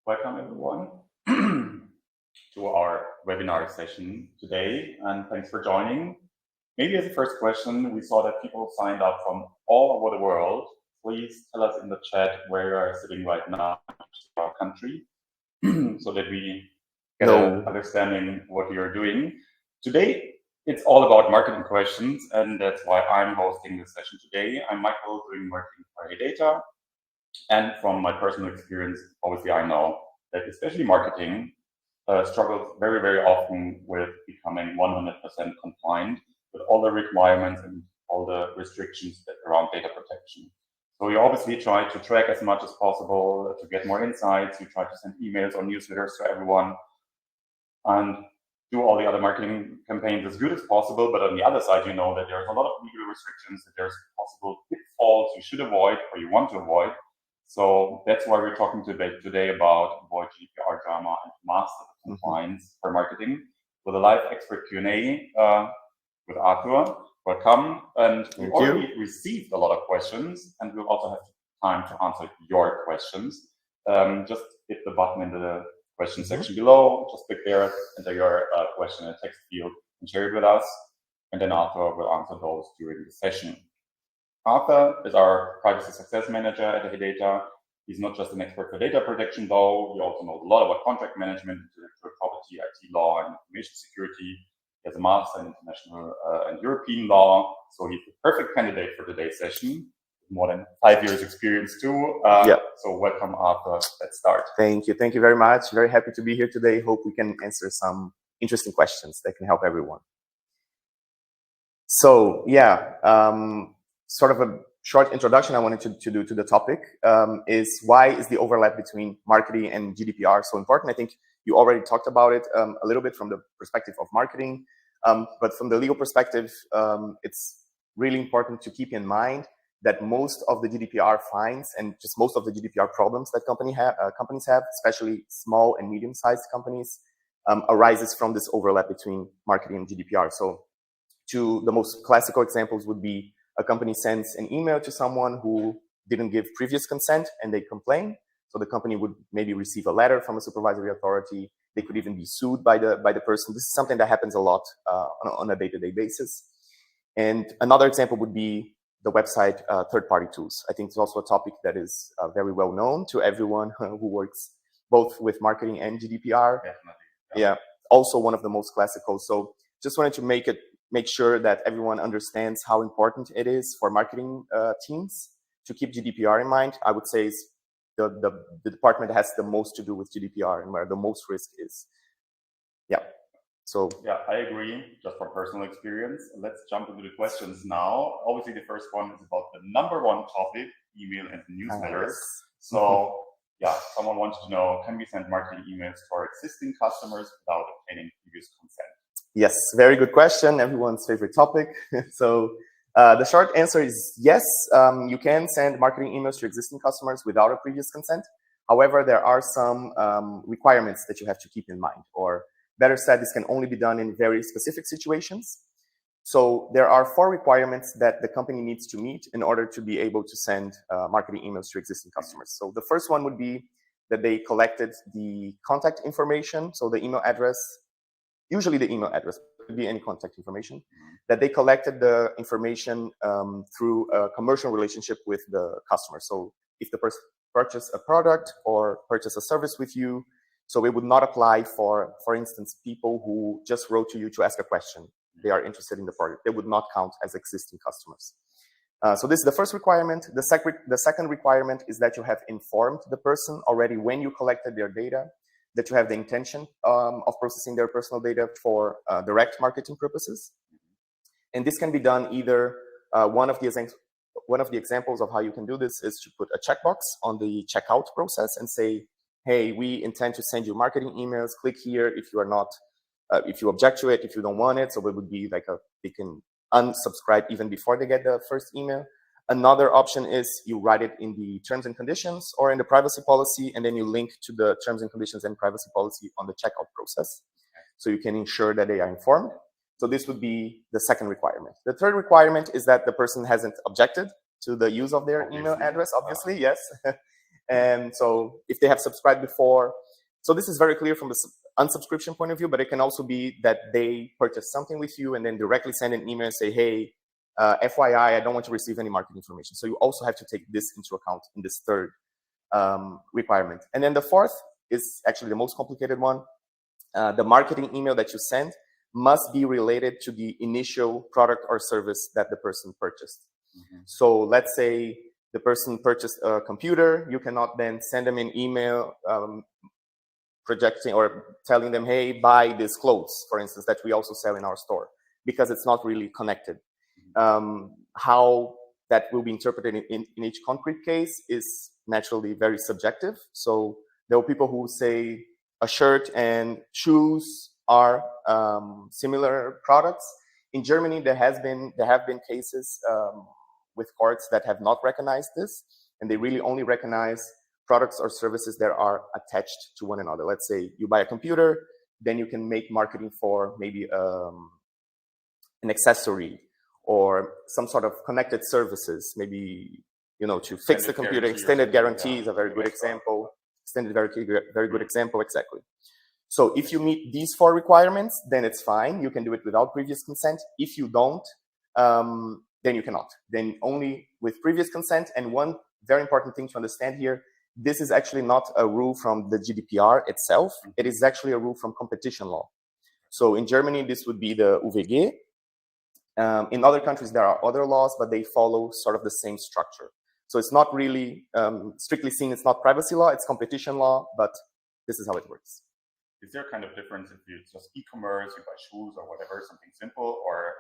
Welcome everyone to our webinar session today, and thanks for joining. Maybe as a first question, we saw that people signed up from all over the world. Please tell us in the chat where you are sitting right now in our country, so that we get an understanding what you're doing. Today, it's all about marketing questions, and that's why I'm hosting this session today. I'm Michael, doing marketing for heydata. And from my personal experience, obviously, I know that especially marketing struggles very, very often with becoming 100% compliant with all the requirements and all the restrictions that around data protection. So you obviously try to track as much as possible to get more insights. You try to send emails or newsletters to everyone and do all the other marketing campaigns as good as possible. But on the other side, you know that there's a lot of legal restrictions, that there's possible pitfalls you should avoid or you want to avoid. So that's why we're talking today about avoid GDPR drama and master the compliance for marketing with a live expert Q&A with Arthur. Welcome. And we already received a lot of questions, and we'll also have time to answer your questions. Just hit the button in the question section below. Just click there, enter your question in the text field, and share it with us. And then Arthur will answer those during the session. Arthur is our privacy success manager at heydata. He's not just an expert for data protection, though. He also knows a lot about contract management, intellectual property, IT law, and information security. He has a master in international and European law, so he's the perfect candidate for today's session. More than 5 years experience too. So welcome, Arthur. Let's start. Thank you. Thank you very much. Very happy to be here today. Hope we can answer some interesting questions that can help everyone. So sort of a short introduction I wanted to do to the topic is why is the overlap between marketing and GDPR so important? I think you already talked about it a little bit from the perspective of marketing, but from the legal perspective, it's really important to keep in mind that most of the GDPR fines and just most of the GDPR problems that companies have, especially small and medium-sized companies, arises from this overlap between marketing and GDPR. So the most classical examples would be a company sends an email to someone who didn't give previous consent and they complain. So the company would maybe receive a letter from a supervisory authority. They could even be sued by the person. This is something that happens a lot on a day-to-day basis. And another example would be the website third-party tools. I think it's also a topic that is very well known to everyone who works both with marketing and GDPR. Definitely. Also one of the most classical. So just wanted to make sure that everyone understands how important it is for marketing teams to keep GDPR in mind. I would say is the department that has the most to do with GDPR and where the most risk is. I agree, just from personal experience. Let's jump into the questions now. Obviously, the first one is about the number one topic, email and newsletters. So someone wanted to know, can we send marketing emails to our existing customers without obtaining previous consent? Yes, very good question. Everyone's favorite topic. So the short answer is yes, you can send marketing emails to existing customers without a previous consent. However, there are some requirements that you have to keep in mind, or better said, this can only be done in very specific situations. So there are 4 requirements that the company needs to meet in order to be able to send marketing emails to existing customers. So the first one would be that they collected the contact information, so the email address, usually the email address, could be any contact information, that they collected the information through a commercial relationship with the customer. So if the person purchased a product or purchased a service with you, so it would not apply for instance, people who just wrote to you to ask a question. They are interested in the product. They would not count as existing customers. So this is the first requirement. The second requirement is that you have informed the person already when you collected their data, that you have the intention of processing their personal data for direct marketing purposes. And this can be done either, one of the examples of how you can do this is to put a checkbox on the checkout process and say, hey, we intend to send you marketing emails. Click here if you are not, if you object to it, if you don't want it. So it would be like they can unsubscribe even before they get the first email. Another option is you write it in the terms and conditions or in the privacy policy, and then you link to the terms and conditions and privacy policy on the checkout process. So you can ensure that they are informed. So this would be the second requirement. The third requirement is that the person hasn't objected to the use of their email address, obviously, yes. And so if they have subscribed before, so this is very clear from the unsubscription point of view, but it can also be that they purchase something with you and then directly send an email and say, hey, FYI, I don't want to receive any marketing information. So you also have to take this into account in this third requirement. And then the fourth is actually the most complicated one. The marketing email that you send must be related to the initial product or service that the person purchased. So let's say the person purchased a computer, you cannot then send them an email projecting or telling them, hey, buy these clothes, for instance, that we also sell in our store, because it's not really connected. How that will be interpreted in each concrete case is naturally very subjective. So there are people who say a shirt and shoes are similar products. In Germany, there have been cases with courts that have not recognized this, and they really only recognize products or services that are attached to one another. Let's say you buy a computer, then you can make marketing for maybe an accessory or some sort of connected services, maybe, you know, to fix the computer. Extended guarantee is a very good example. Extended very good example, exactly. So if you meet these four requirements, then it's fine. You can do it without previous consent. If you don't, then you cannot. Then only with previous consent. And one very important thing to understand here, this is actually not a rule from the GDPR itself. It is actually a rule from competition law. So in Germany, this would be the UWG. In other countries, there are other laws, but they follow sort of the same structure. So it's not really, strictly seen, it's not privacy law, it's competition law, but this is how it works. Is there kind of difference if it's just e-commerce, you buy shoes or whatever, something simple, or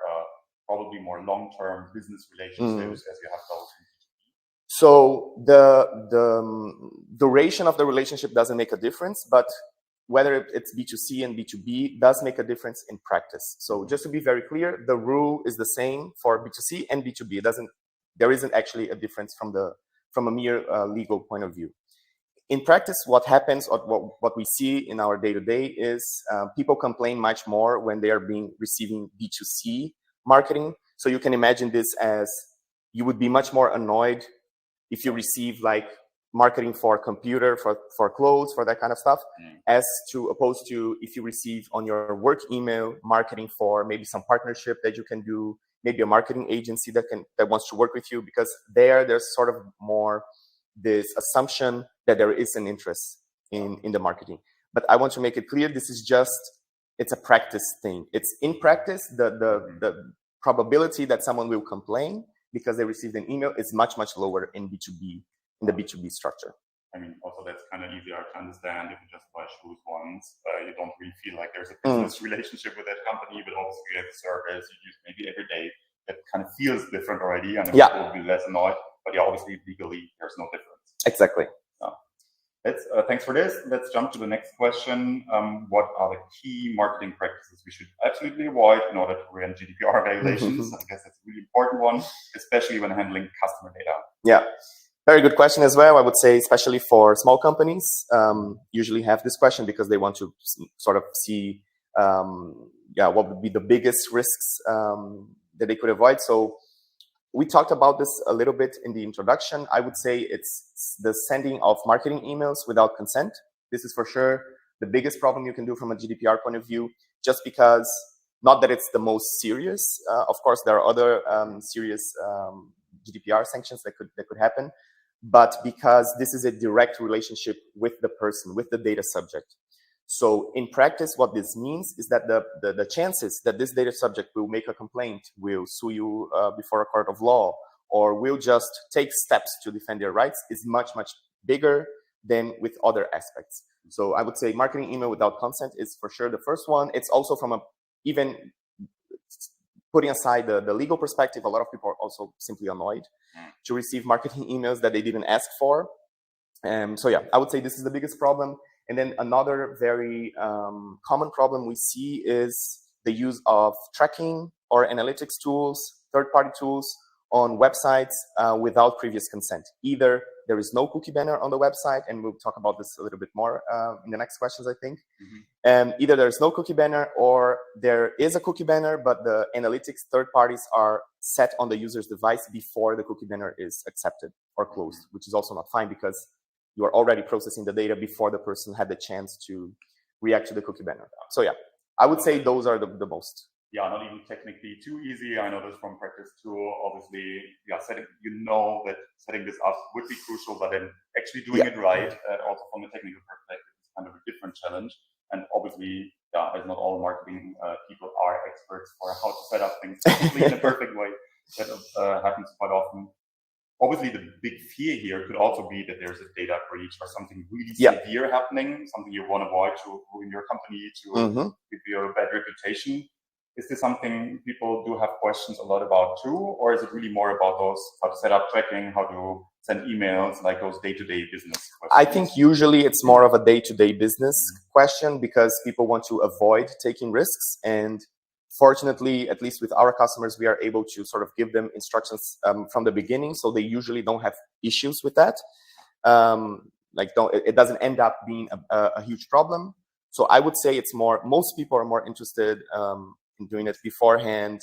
probably more long-term business relationships as you have those? So the duration of the relationship doesn't make a difference, but whether it's B2C and B2B does make a difference in practice. So just to be very clear, the rule is the same for B2C and B2B. There isn't actually a difference from a mere legal point of view. In practice, what happens, or what we see in our day-to-day is people complain much more when they are receiving B2C marketing. So you can imagine this as you would be much more annoyed if you receive like marketing for computer, for clothes, for that kind of stuff, as opposed to if you receive on your work email marketing for maybe some partnership that you can do, maybe a marketing agency that wants to work with you, because there's sort of more this assumption that there is an interest in the marketing. But I want to make it clear, this is just, it's a practice thing. It's in practice, the probability that someone will complain because they received an email is much, much lower in B2B, in the B2B structure. I mean, also that's kind of easier to understand. If you just buy shoes once, you don't really feel like there's a business relationship with that company, but also you have a service you use maybe every day that kind of feels different already, and it will be less annoyed. But yeah, obviously legally there's no difference. Exactly. Thanks for this. Let's jump to the next question. What are the key marketing practices we should absolutely avoid in order to prevent GDPR violations? I guess that's a really important one, especially when handling customer data. Yeah, very good question as well. I would say, especially for small companies, usually have this question because they want to sort of see, what would be the biggest risks that they could avoid. So we talked about this a little bit in the introduction. I would say it's the sending of marketing emails without consent. This is for sure the biggest problem you can do from a GDPR point of view, just because, not that it's the most serious. Of course, there are other serious GDPR sanctions that could happen, but because this is a direct relationship with the person, with the data subject. So in practice, what this means is that the chances that this data subject will make a complaint, will sue you before a court of law, or will just take steps to defend their rights is much, much bigger than with other aspects. So I would say marketing email without consent is for sure the first one. It's also from even putting aside the legal perspective, a lot of people are also simply annoyed to receive marketing emails that they didn't ask for. So yeah, I would say this is the biggest problem. And then another very common problem we see is the use of tracking or analytics tools, third-party tools on websites without previous consent. Either there is no cookie banner on the website, and we'll talk about this a little bit more in the next questions, I think. Either there's no cookie banner, or there is a cookie banner, but the analytics third parties are set on the user's device before the cookie banner is accepted or closed, which is also not fine, because you are already processing the data before the person had the chance to react to the cookie banner. So yeah, I would say those are the most. Yeah, not even technically too easy. I know this from practice too. Obviously, yeah, you know that setting this up would be crucial, but then actually doing it right, also from a technical perspective, is kind of a different challenge. And obviously, yeah, as not all marketing people are experts for how to set up things technically in a perfect way. That happens quite often. Obviously, the big fear here could also be that there's a data breach or something really severe happening, something you want to avoid to ruin your company, to give you a bad reputation. Is this something people do have questions a lot about too, or is it really more about those how to set up tracking, how to send emails, like those day-to-day business questions? I think usually it's more of a day-to-day business question because people want to avoid taking risks. And fortunately, at least with our customers, we are able to sort of give them instructions from the beginning, so they usually don't have issues with that. It doesn't end up being a huge problem. So I would say it's more, most people are more interested in doing it beforehand,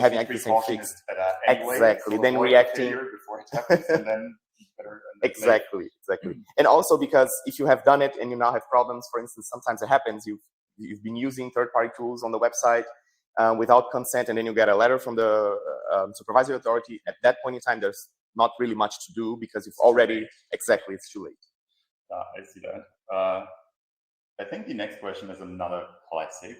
having everything fixed. Anyway, exactly. So then reacting before it happens, and then exactly. And also because if you have done it and you now have problems, for instance, sometimes it happens, you've been using third-party tools on the website without consent, and then you get a letter from the supervisory authority. At that point in time, there's not really much to do because you've already, exactly, it's too late. I see that. I think the next question is another classic.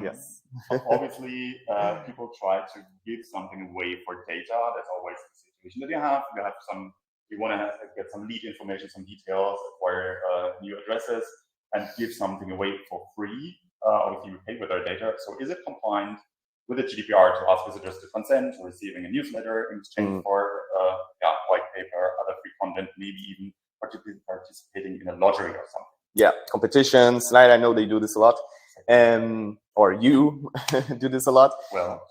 Yes. Obviously, people try to give something away for data. That's always the situation that you have. You want to get some lead information, some details, acquire new addresses, and give something away for free. Obviously, we pay with our data. So is it compliant with the GDPR to ask visitors to consent to receiving a newsletter in exchange for white paper, other free content, maybe even participating in a lottery or something? Yeah, competitions, right? I know they do this a lot, or you do this a lot. Well,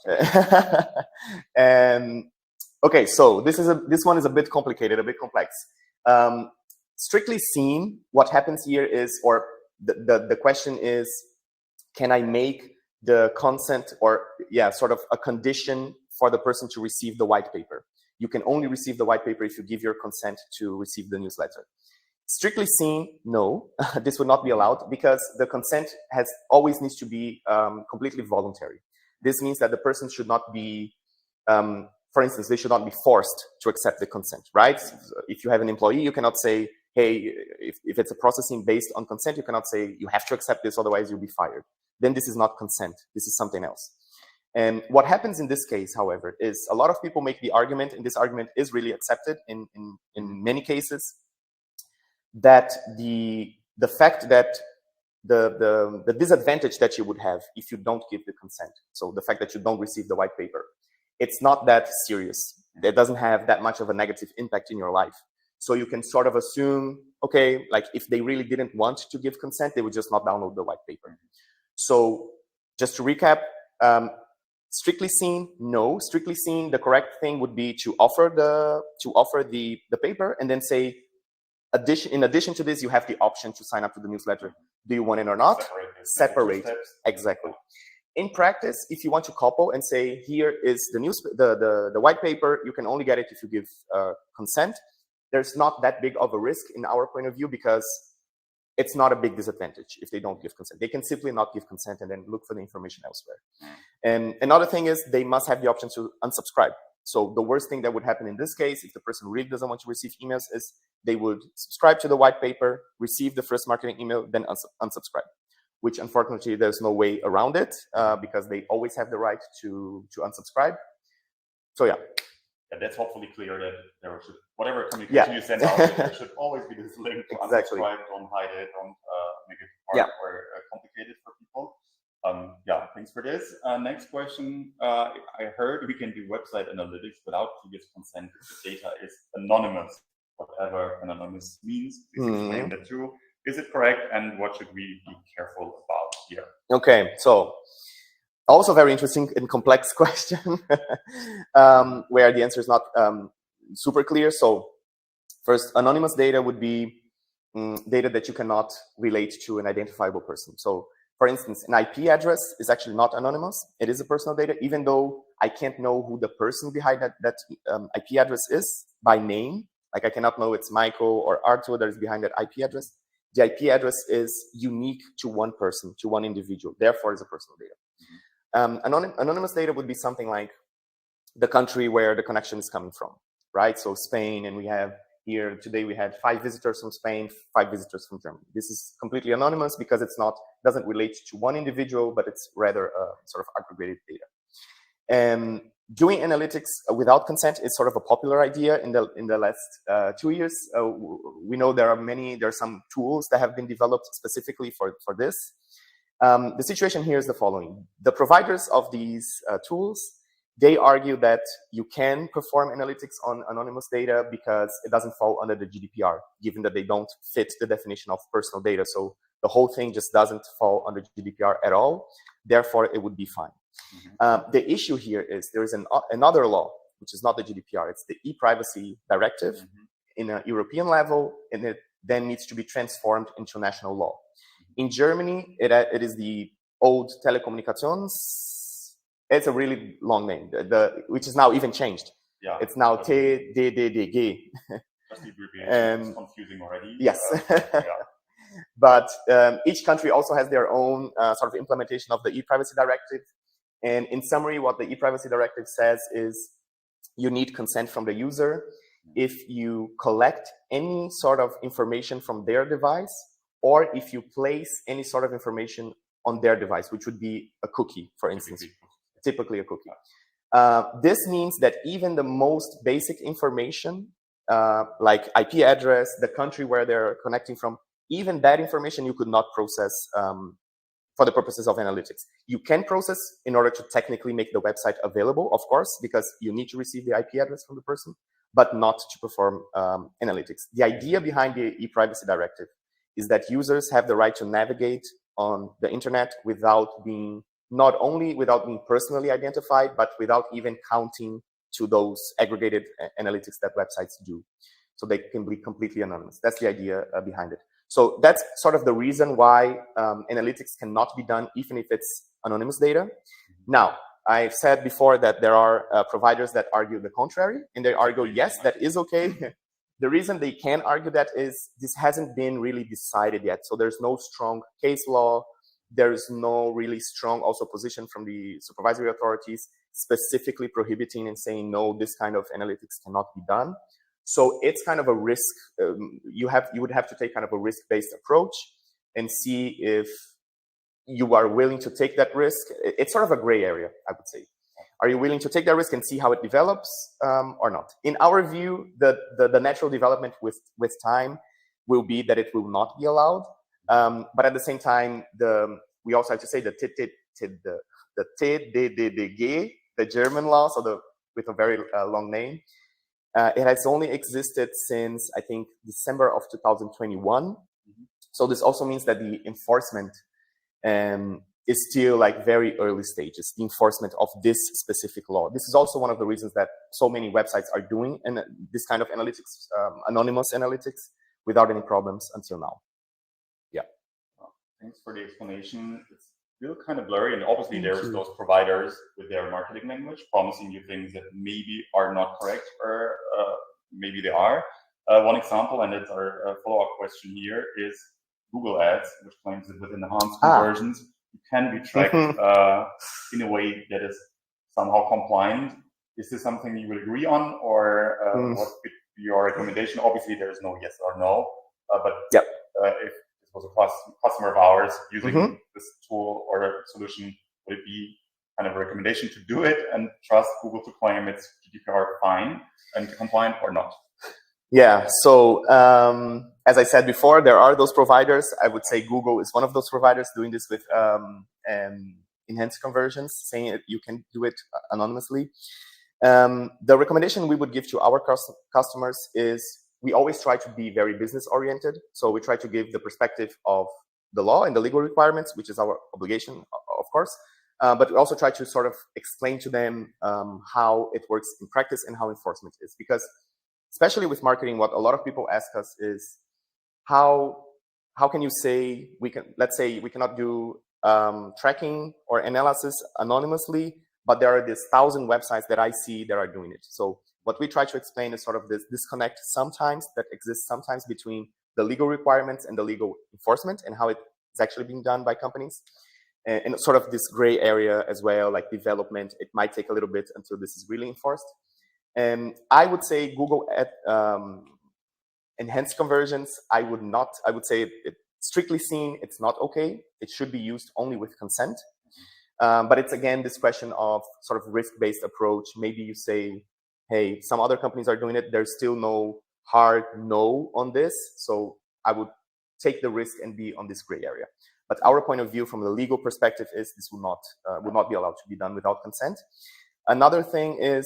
okay, so this one is a bit complicated, a bit complex. Strictly seen, what happens here is, or the question is, can I make the consent, or sort of a condition for the person to receive the white paper? You can only receive the white paper if you give your consent to receive the newsletter. Strictly seen, no, this would not be allowed because the consent always needs to be completely voluntary. This means that the person should not be, for instance, they should not be forced to accept the consent, right? If you have an employee, you cannot say, hey, if it's a processing based on consent, you cannot say you have to accept this, otherwise you'll be fired. Then this is not consent, this is something else. And what happens in this case, however, is a lot of people make the argument, and this argument is really accepted in many cases, that the fact that the disadvantage that you would have if you don't give the consent, so the fact that you don't receive the white paper, it's not that serious. It doesn't have that much of a negative impact in your life. So you can sort of assume, okay, like if they really didn't want to give consent, they would just not download the white paper. So just to recap, strictly seen, no. Strictly seen, the correct thing would be to offer the paper and then say, in addition to this, you have the option to sign up to the newsletter. Do you want it or not? Separate. Exactly. In practice, if you want to couple and say, here is the white paper, you can only get it if you give consent. There's not that big of a risk in our point of view because it's not a big disadvantage if they don't give consent. They can simply not give consent and then look for the information elsewhere. And another thing is they must have the option to unsubscribe. So the worst thing that would happen in this case, if the person really doesn't want to receive emails, is they would subscribe to the white paper, receive the first marketing email, then unsubscribe, which unfortunately there's no way around it because they always have the right to unsubscribe. So yeah. And that's hopefully clear that there should, whatever communication you send out, there should always be this link to unsubscribe, don't hide it, don't make it hard or complicated for people. Thanks for this. Next question. I heard we can do website analytics without previous consent if the data is anonymous, whatever anonymous means. Please explain that too. Is it correct? And what should we be careful about here? Okay, so also very interesting and complex question where the answer is not super clear. So first, anonymous data would be data that you cannot relate to an identifiable person. So for instance, an IP address is actually not anonymous. It is a personal data, even though I can't know who the person behind that IP address is by name. Like I cannot know it's Michael or Arthur that is behind that IP address. The IP address is unique to one person, to one individual. Therefore, it's a personal data. Anonymous data would be something like the country where the connection is coming from, right? So Spain, and we have here today we had 5 visitors from Spain, 5 visitors from Germany. This is completely anonymous because it's not, doesn't relate to one individual, but it's rather a sort of aggregated data. Doing analytics without consent is sort of a popular idea in the last 2 years. We know there are some tools that have been developed specifically for this. The situation here is the following. The providers of these tools, they argue that you can perform analytics on anonymous data because it doesn't fall under the GDPR, given that they don't fit the definition of personal data. So the whole thing just doesn't fall under GDPR at all. Therefore, it would be fine. The issue here is there is another law, which is not the GDPR, it's the e-privacy directive in a European level, and it then needs to be transformed into national law. In Germany, it is the old Telekommunikations. It's a really long name, which is now even changed. Yeah, it's now TDDG. Just the abbreviation is confusing already. Yes. But each country also has their own sort of implementation of the e-privacy directive. And in summary, what the e-privacy directive says is you need consent from the user if you collect any sort of information from their device, or if you place any sort of information on their device, which would be a cookie, for instance, typically a cookie. This means that even the most basic information, like IP address, the country where they're connecting from, even that information you could not process for the purposes of analytics. You can process in order to technically make the website available, of course, because you need to receive the IP address from the person, but not to perform analytics. The idea behind the e-privacy directive is that users have the right to navigate on the internet without being, not only without being personally identified, but without even counting to those aggregated analytics that websites do. So they can be completely anonymous. That's the idea behind it. So that's sort of the reason why analytics cannot be done even if it's anonymous data. Now, I've said before that there are providers that argue the contrary, and they argue, yes, that is okay. The reason they can argue that is this hasn't been really decided yet. So there's no strong case law. There's no really strong also position from the supervisory authorities specifically prohibiting and saying, no, this kind of analytics cannot be done. So it's kind of a risk. You would have to take kind of a risk-based approach and see if you are willing to take that risk. It's sort of a gray area, I would say. Are you willing to take that risk and see how it develops or not? In our view, the natural development with time will be that it will not be allowed. But at the same time, we also have to say the TDDG, the German law, so with a very long name, it has only existed since, I think, December of 2021. So this also means that the enforcement is still like very early stages, the enforcement of this specific law. This is also one of the reasons that so many websites are doing this kind of analytics, anonymous analytics, without any problems until now. Yeah. Thanks for the explanation. It's still kind of blurry, and obviously there's those providers with their marketing language promising you things that maybe are not correct, or maybe they are. One example, and it's our follow-up question here, is Google Ads, which claims that with enhanced conversions, you can be tracked in a way that is somehow compliant. Is this something you would agree on, or what would be your recommendation? Obviously, there is no yes or no, but if this was a customer of ours using this tool or solution, would it be kind of a recommendation to do it and trust Google to claim it's GDPR fine and compliant or not? Yeah, so as I said before, there are those providers. I would say Google is one of those providers doing this with enhanced conversions, saying you can do it anonymously. The recommendation we would give to our customers is we always try to be very business oriented. So we try to give the perspective of the law and the legal requirements, which is our obligation, of course. But we also try to sort of explain to them how it works in practice and how enforcement is. Because especially with marketing, what a lot of people ask us is, how can you say let's say we cannot do tracking or analysis anonymously, but there are these 1,000 websites that I see that are doing it. So what we try to explain is sort of this disconnect sometimes that exists sometimes between the legal requirements and the legal enforcement and how it is actually being done by companies. And sort of this gray area as well, like development, it might take a little bit until this is really enforced. And I would say Google at enhanced conversions, I would say strictly seen, it's not okay. It should be used only with consent. But it's again this question of sort of risk-based approach. Maybe you say, hey, some other companies are doing it. There's still no hard no on this. So I would take the risk and be on this gray area. But our point of view from the legal perspective is this would not be allowed to be done without consent. Another thing is,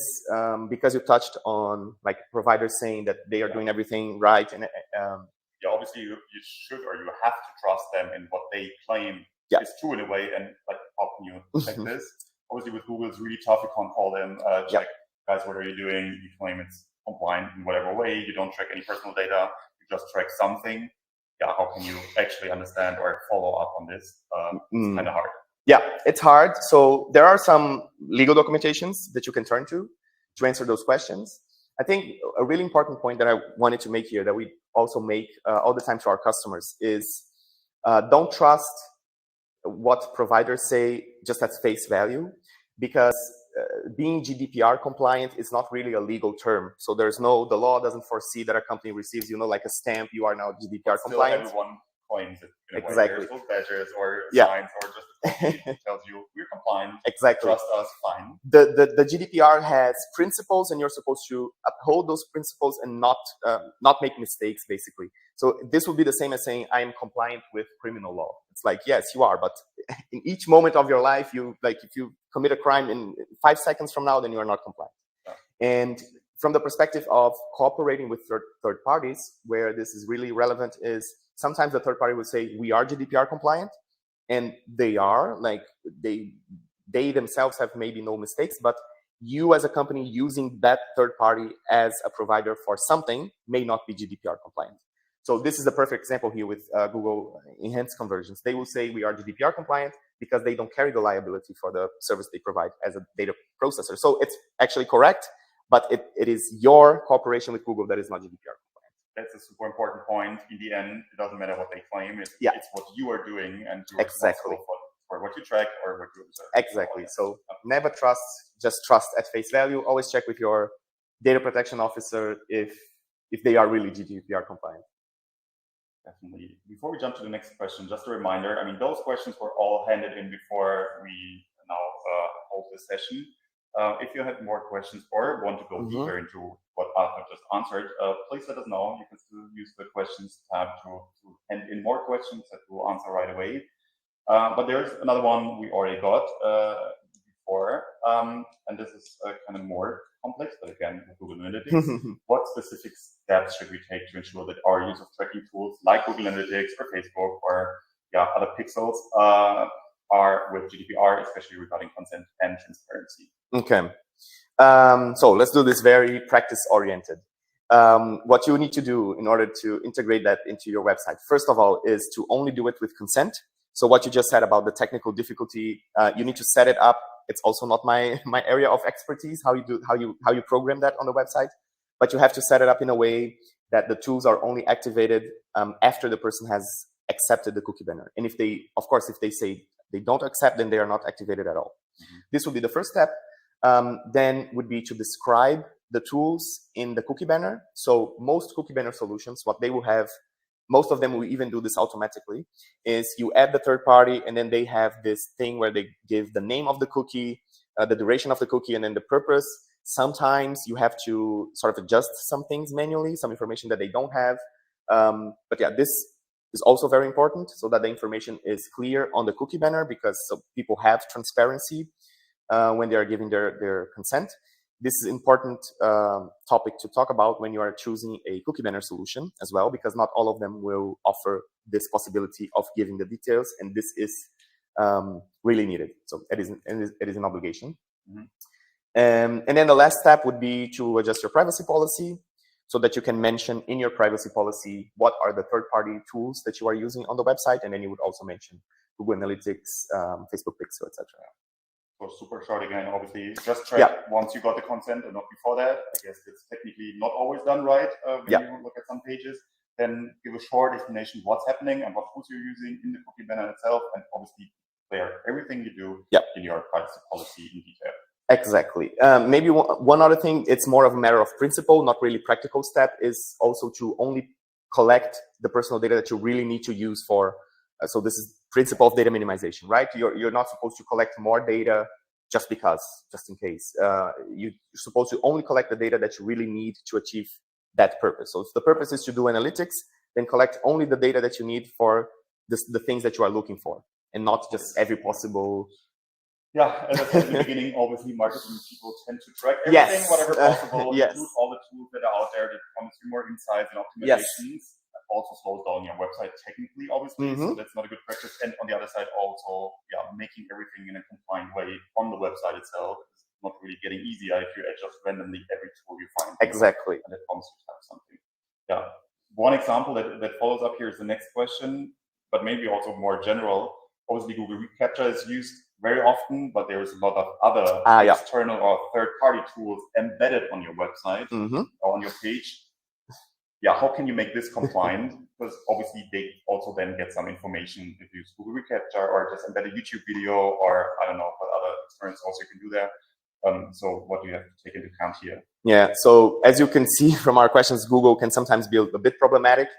because you touched on like providers saying that they are doing everything right. And yeah, obviously you should or you have to trust them in what they claim is true in a way. And like, how can you check this? Obviously with Google, it's really tough. You can't call them, check, guys, what are you doing? You claim it's compliant in whatever way. You don't track any personal data. You just track something. Yeah, how can you actually understand or follow up on this? It's kind of hard. Yeah, it's hard. So there are some legal documentations that you can turn to answer those questions. I think a really important point that I wanted to make here that we also make all the time to our customers is don't trust what providers say just at face value, because being GDPR compliant is not really a legal term. So the law doesn't foresee that a company receives, like a stamp, you are now GDPR compliant. Everyone claims it. Exactly. There's no badges or signs or just a copy that tells you we're compliant. Exactly. Trust us, fine. The GDPR has principles, and you're supposed to uphold those principles and not make mistakes, basically. So this would be the same as saying I am compliant with criminal law. It's like, yes, you are, but in each moment of your life, if you commit a crime in 5 seconds from now, then you are not compliant. Yeah. And from the perspective of cooperating with third parties, where this is really relevant is sometimes the third party will say we are GDPR compliant, and they are, like they themselves have maybe no mistakes, but you as a company using that third party as a provider for something may not be GDPR compliant. So this is a perfect example here with Google Enhanced Conversions. They will say we are GDPR compliant because they don't carry the liability for the service they provide as a data processor. So it's actually correct, but it is your cooperation with Google that is not GDPR compliant. That's a super important point. In the end, it doesn't matter what they claim. It's what you are doing, and you're responsible for what you track or what you observe. Exactly. So never trust, just trust at face value. Always check with your data protection officer if they are really GDPR compliant. Definitely. Before we jump to the next question, just a reminder, I mean, those questions were all handed in before we now hold this session. If you have more questions or want to go deeper into what Arthur just answered, please let us know. You can still use the questions tab to hand in more questions that we'll answer right away. But there's another one we already got before, and this is kind of more complex, but again, with Google Analytics. What specific steps should we take to ensure that our use of tracking tools like Google Analytics or Facebook or other pixels are with GDPR, especially regarding consent and transparency? Okay. So let's do this very practice-oriented. What you need to do in order to integrate that into your website, first of all, is to only do it with consent. So what you just said about the technical difficulty, you need to set it up. It's also not my area of expertise, how you program that on the website, but you have to set it up in a way that the tools are only activated after the person has accepted the cookie banner. And if they say they don't accept, then they are not activated at all. This would be the first step. Then would be to describe the tools in the cookie banner. So most cookie banner solutions, what they will have, most of them will even do this automatically, is you add the third party, and then they have this thing where they give the name of the cookie, the duration of the cookie, and then the purpose. Sometimes you have to sort of adjust some things manually, some information that they don't have. But yeah, this is also very important so that the information is clear on the cookie banner, because people have transparency when they are giving their consent. This is an important topic to talk about when you are choosing a cookie banner solution as well, because not all of them will offer this possibility of giving the details, and this is really needed. So it is an obligation. And then the last step would be to adjust your privacy policy so that you can mention in your privacy policy what are the third-party tools that you are using on the website, and then you would also mention Google Analytics, Facebook Pixel, etc. So super short again, obviously, just track once you got the consent and not before that. I guess it's technically not always done right when you look at some pages. Then give a short explanation what's happening and what tools you're using in the cookie banner itself, and obviously clear everything you do in your privacy policy in detail. Exactly. Maybe one other thing, it's more of a matter of principle, not really practical step, is also to only collect the personal data that you really need to use for, so this is principle of data minimization, right? You're not supposed to collect more data just because, just in case. You're supposed to only collect the data that you really need to achieve that purpose. So if the purpose is to do analytics, then collect only the data that you need for the things that you are looking for, and not just every possible. Yeah, as I said in the beginning, obviously marketing people tend to track everything, whatever possible, include all the tools that are out there that promise you more insights and optimizations. That also slows down your website technically, obviously, so that's not a good practice. And on the other side, also, making everything in a compliant way on the website itself is not really getting easier if you adjust randomly every tool you find. Exactly. And that promises to have something. Yeah. One example that follows up here is the next question, but maybe also more general. Obviously, Google reCAPTCHA is used very often, but there's a lot of other external or third-party tools embedded on your website or on your page. Yeah, how can you make this compliant? Because obviously they also then get some information if you use Google reCAPTCHA or just embed a YouTube video, or I don't know what other experiments also you can do there. So what do you have to take into account here? Yeah, so as you can see from our questions, Google can sometimes be a bit problematic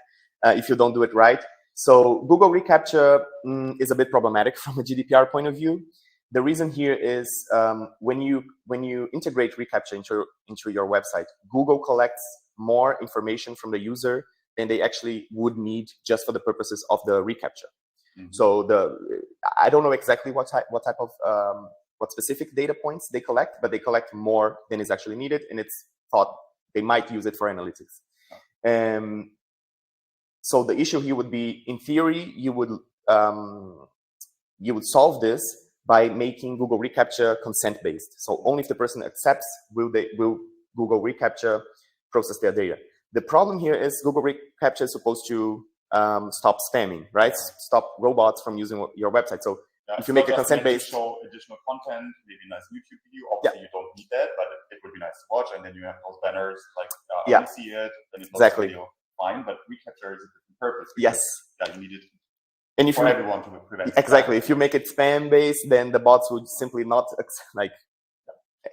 if you don't do it right. So Google reCAPTCHA is a bit problematic from a GDPR point of view. The reason here is when you integrate reCAPTCHA into your website, Google collects more information from the user than they actually would need just for the purposes of the reCAPTCHA. So I don't know exactly what type of what specific data points they collect, but they collect more than is actually needed, and it's thought they might use it for analytics. So the issue here would be, in theory, you would solve this by making Google reCAPTCHA consent-based. So only if the person accepts will Google reCAPTCHA process their data. The problem here is Google reCAPTCHA is supposed to stop spamming, right? Stop robots from using your website. So if you make a consent-based, show additional content, maybe a nice YouTube video. Obviously, you don't need that, but it would be nice to watch. And then you have those banners like, I want to see it. Then it's not video. Fine, but reCAPTCHA is a different purpose. Yes. Yeah, you need it. And if for everyone to prevent exactly, if you make it spam-based, then the bots would simply not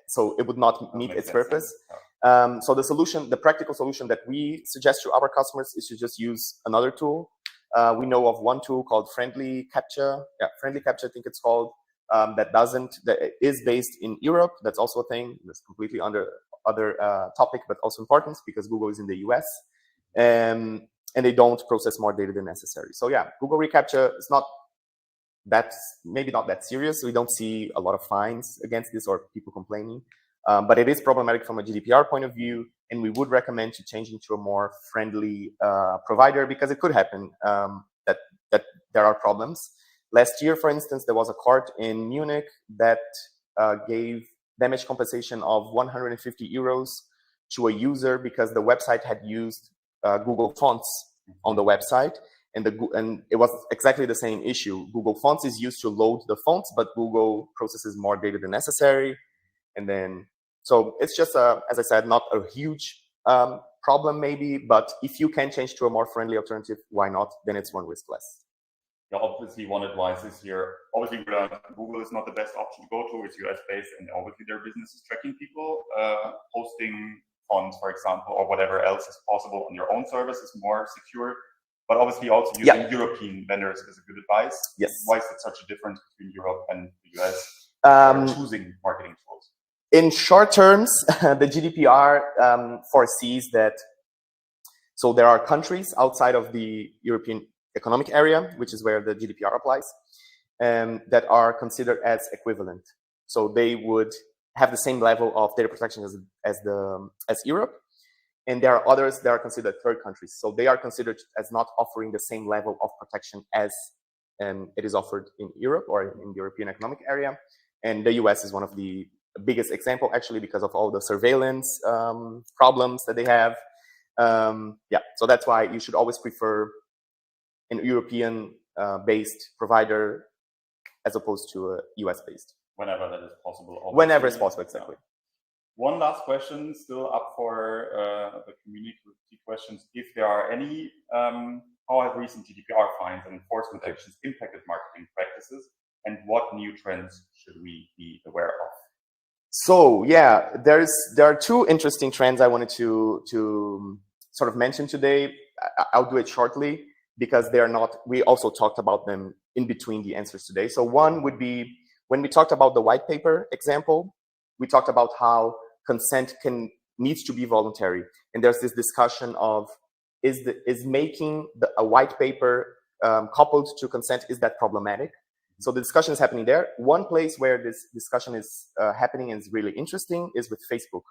so it would not meet its purpose. So the solution, the practical solution that we suggest to our customers is to just use another tool. We know of one tool called Friendly CAPTCHA. Yeah, Friendly CAPTCHA, I think it's called. That is based in Europe. That's also a thing. That's completely other topic, but also important because Google is in the US. And they don't process more data than necessary. So yeah, Google reCAPTCHA is maybe not that serious. We don't see a lot of fines against this or people complaining, but it is problematic from a GDPR point of view, and we would recommend to change into a more friendly provider, because it could happen that there are problems. Last year, for instance, there was a court in Munich that gave damage compensation of 150 euros to a user because the website had used Google Fonts on the website, and it was exactly the same issue. Google Fonts is used to load the fonts, but Google processes more data than necessary, and then so it's just as I said, not a huge problem maybe, but if you can change to a more friendly alternative, why not? Then it's one risk less. Yeah, obviously one advice is here. Obviously, Google is not the best option to go to. It's US-based, and obviously their business is tracking people. Posting fonts, for example, or whatever else is possible on your own service is more secure. But obviously also using European vendors is a good advice. Yes. Why is it such a difference between Europe and the US choosing marketing tools? In short terms, the GDPR foresees that, so there are countries outside of the European Economic Area, which is where the GDPR applies, that are considered as equivalent. So they would have the same level of data protection as Europe. And there are others that are considered third countries. So they are considered as not offering the same level of protection as it is offered in Europe or in the European Economic Area. And the US is one of the biggest example, actually, because of all the surveillance problems that they have. Yeah, so that's why you should always prefer an European based provider as opposed to a US based. Whenever that is possible. Obviously. Whenever it's possible, exactly. One last question, still up for the community questions. If there are any, how have recent GDPR fines and enforcement actions impacted marketing practices, and what new trends should we be aware of? So yeah, there are two interesting trends I wanted to sort of mention today. I'll do it shortly because they are not. We also talked about them in between the answers today. So one would be when we talked about the white paper example, we talked about how consent needs to be voluntary, and there's this discussion of is making a white paper coupled to consent, is that problematic? So the discussion is happening there. One place where this discussion is happening and is really interesting is with Facebook.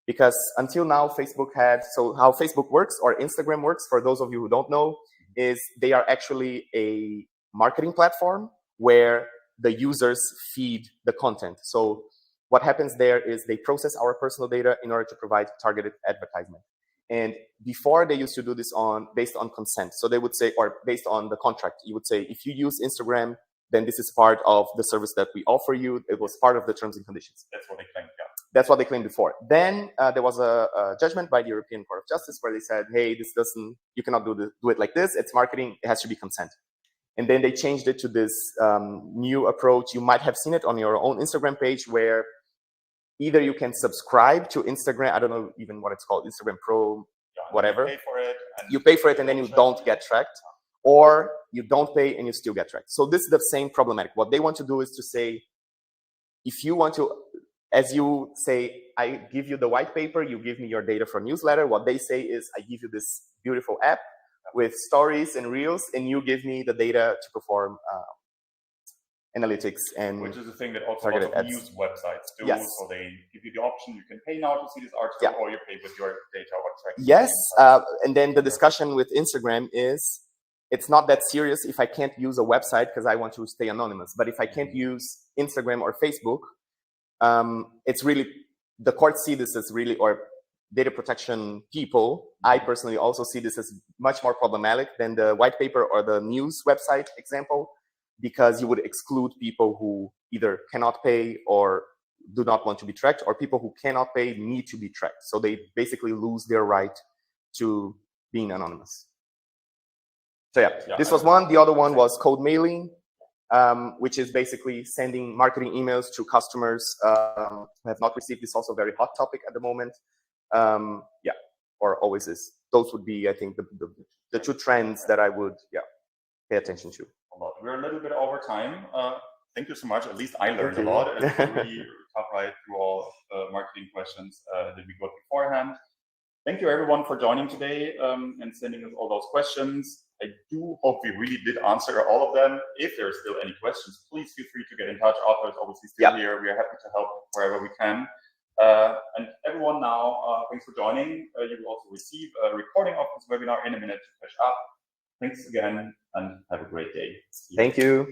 Because until now, Facebook so how Facebook works or Instagram works, for those of you who don't know, is they are actually a marketing platform where the users feed the content. So what happens there is they process our personal data in order to provide targeted advertisement. And before, they used to do this based on consent. So they would say, or based on the contract, you would say, if you use Instagram, then this is part of the service that we offer you. It was part of the terms and conditions. That's what they claimed, yeah. That's what they claimed before. Then there was a judgment by the European Court of Justice where they said, hey, you cannot do it like this. It's marketing, it has to be consent. And then they changed it to this new approach. You might have seen it on your own Instagram page where either you can subscribe to Instagram, I don't know even what it's called, Instagram Pro, whatever. You pay for it and then you don't get tracked. Or you don't pay and you still get tracked. So this is the same problematic. What they want to do is to say, if you want to, as you say, I give you the white paper, you give me your data for newsletter. What they say is, I give you this beautiful app with stories and reels, and you give me the data to perform analytics and which is a thing that also targeted ads. News websites do. Yes. So they give you the option, you can pay now to see this article, or you pay with your data or tracking. Yes, and then the discussion with Instagram is, it's not that serious if I can't use a website because I want to stay anonymous. But if I can't use Instagram or Facebook, it's really, the courts see this as really, or data protection people, I personally also see this as much more problematic than the white paper or the news website example, because you would exclude people who either cannot pay or do not want to be tracked, or people who cannot pay need to be tracked. So they basically lose their right to being anonymous. So yeah, this was one. The other one was code mailing, which is basically sending marketing emails to customers who have not received. This also a very hot topic at the moment. Yeah, or always is. Those would be, I think, the two trends that I would pay attention to. We're a little bit over time. Thank you so much. At least I learned a lot. It's really tough right through all marketing questions that we got beforehand. Thank you everyone for joining today and sending us all those questions. I do hope we really did answer all of them. If there are still any questions, please feel free to get in touch. Arthur is obviously still here. We are happy to help wherever we can. And everyone now, thanks for joining. You will also receive a recording of this webinar in a minute to catch up. Thanks again and have a great day. Thank you.